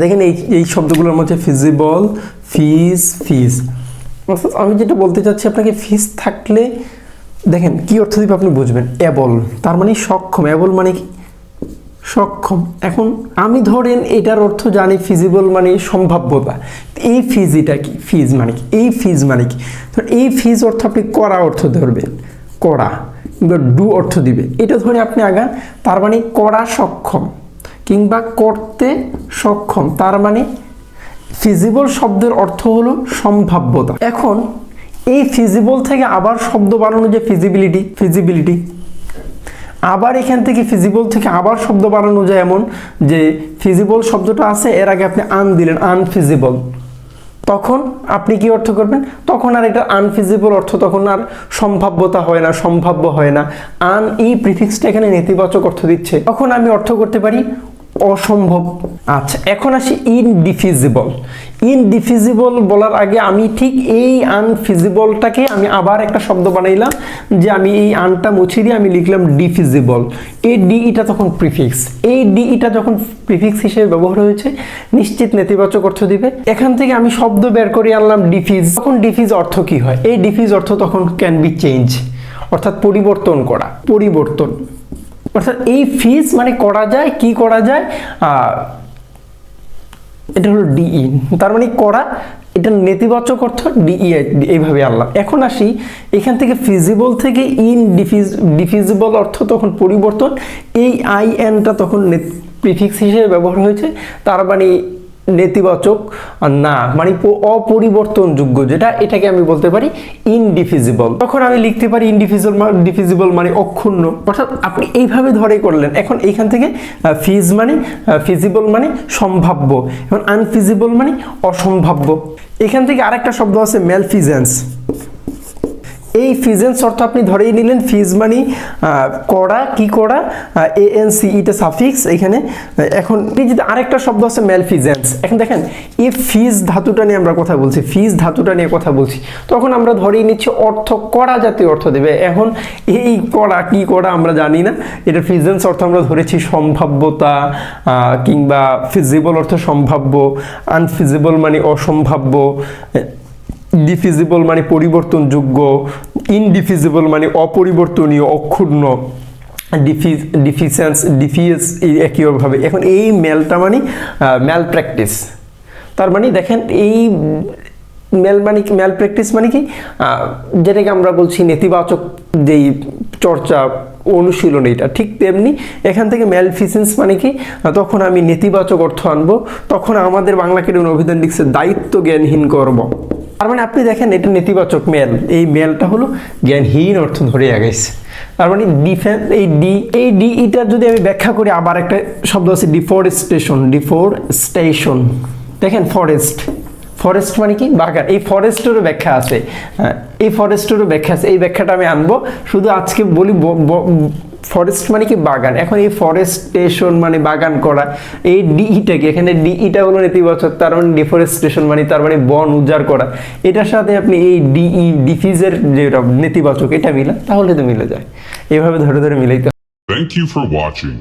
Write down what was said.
দেখেন এই শব্দগুলোর মধ্যে ফিজিবল, ফিজ। অর্থাৎ আমি যেটা বলতে চাচ্ছি আপনাকে, ফিজ থাকলে দেখেন কি অর্থ দিবে আপনি বুঝবেন। এবল তার মানে সক্ষম, এবল মানে কি সক্ষম। এখন আমি ধরেন এটার অর্থ জানি ফিজিবল মানে সম্ভাব্যতা। এই ফিজিটা কি, ফিজ মানে কি, এই ফিজ মানে কি, এই ফিজ অর্থ আপনি করা অর্থ ধরবেন, করা কিংবা ডু অর্থ দিবে, এটা ধরে আপনি আগান। তার মানে করা সক্ষম কিংবা করতে সক্ষম, তার মানে ফিজিবল শব্দের অর্থ হলো সম্ভাব্যতা। এখন এই ফিজিবল থেকে আবার শব্দ বানানো যে ফিজিবিলিটি, আবার এখান থেকে ফিজিবল থেকে আবার শব্দ বানানো যায় এমন যে ফিজিবল শব্দটা আছে, এর আগে আপনি আন দিলেন, আনফিজিবল, তখন আপনি কি অর্থ করবেন, তখন আর এটা আনফিজিবল অর্থ তখন আর সম্ভাব্যতা হয় না, সম্ভাব্য হয় না। আন এই প্রিফিক্সটা এখানে নেতিবাচক অর্থ দিচ্ছে, তখন আমি অর্থ করতে পারি অসম্ভব। আচ্ছা, এখন আসি ইনডিফিজিবল বলার আগে আমি ঠিক এই আনফিজিবলটাকে আমি আবার একটা শব্দ বানাইলাম, যে আমি এই আনটা মুছে দিয়ে আমি লিখলাম ডিফিজিবল। এই ডিইটা তখন প্রিফিক্স, এই ডিইটা যখন প্রিফিক্স হিসেবে ব্যবহার হয়েছে নিশ্চিত নেতিবাচক অর্থ দিবে। এখান থেকে আমি শব্দ বের করে আনলাম ডিফিজ। তখন ডিফিজ অর্থ কি হয়, এই ডিফিজ অর্থ তখন ক্যান বি চেঞ্জ, অর্থাৎ পরিবর্তন করা, পরিবর্তন। অর্থাৎ এই ফিজ মানে করা যায়, কি করা যায়, এটা হলো ডিই, তার মানে করা, এটা নেতিবাচক অর্থ ডিই, এইভাবে আনলাম। এখন আসি এখান থেকে ফিজিবল থেকে ডিফিজিবল অর্থ তখন পরিবর্তন, এই আইএনটা তখন প্রিফিক্স হিসেবে ব্যবহার হয়েছে, তার মানে নেতিবাচক না, মানে অপরিবর্তনযোগ্য, যেটা এটাকে আমি বলতে পারি ইনডিফিজিবল। তখন আমি লিখতে পারি ডিফিজিবল মানে অক্ষুণ্ণ। অর্থাৎ আপনি এইভাবে ধরে করলেন। এখন এইখান থেকে ফিজ মানে ফিজিবল মানে সম্ভাব্য, এখন আনফিজিবল মানে অসম্ভাব্য। এখান থেকে আরেকটা শব্দ আছে ম্যালফিজেন্স। এই ফিজেন্স অর্থ আপনি ধরেই নিলেন, ফিজ মানে করা, কি করা, এএনসি এটা সাফিক্স এখানে। এখন এই যে আরেকটা শব্দ আছে ম্যালফিজেন্স। এখন দেখেন এই ফিজ ধাতুটা নিয়ে আমরা কথা বলছি, ফিজ ধাতুটা নিয়ে কথা বলছি, তখন আমরা ধরেই নিচ্ছি অর্থ করা জাতীয় অর্থ দেবে। এখন এই করা, কি করা আমরা জানি না, এটা ফিজেন্স অর্থ আমরা ধরেছি সম্ভাব্যতা, কিংবা ফিজিবল অর্থ সম্ভাব্য, আনফিজিবল মানে অসম্ভাব্য, ডিফিজিবল মানে পরিবর্তনযোগ্য, ইনডিফিজিবল মানে অপরিবর্তনীয়, অক্ষুণ্ণ, ডিফিজ একইভাবে। এখন এই ম্যালটা মানে ম্যাল প্র্যাকটিস, তার মানে দেখেন এই ম্যাল প্র্যাকটিস মানে কি, যেটাকে আমরা বলছি নেতিবাচক যেই চর্চা, অনুশীলন, এটা ঠিক তেমনি এখান থেকে ম্যালফিসেন্স মানে কি, তখন আমি নেতিবাচক অর্থ আনবো, তখন আমাদের বাংলা একাডেমির অভিধান লিখছে দায়িত্ব জ্ঞানহীন কর্ম। তার মানে আপনি দেখেন এটা নেতিবাচক ম্যাল, এই ম্যালটা হলো জ্ঞানহীন অর্থ ধরে গেছে। তার মানে এই ডি এটা যদি আমি ব্যাখ্যা করি, আবার একটা শব্দ আছে ডিফরেস্টেশন। দেখেন ফরেস্ট মানে কি বাগান, এই ফরেস্টেরও ব্যাখ্যা আছে, এই ব্যাখ্যাটা আমি আনবো। শুধু আজকে বলি ফরেস্ট মানে কি বাগান। এখন এই ফরেস্টেশন মানে বাগান করা, এই ডিইটা কি, এখানে ডিইটা হলো নেতিবাচক, তার মানে ডিফরেস্টেশন মানে তার মানে বন উজাড় করা, এটার সাথে আপনি এই ডিফিজের যেটা নেতিবাচক এটা মিলা, তাহলে তো মিলে যায়। এভাবে ধরে ধরে মিলাইতে। Thank you for watching.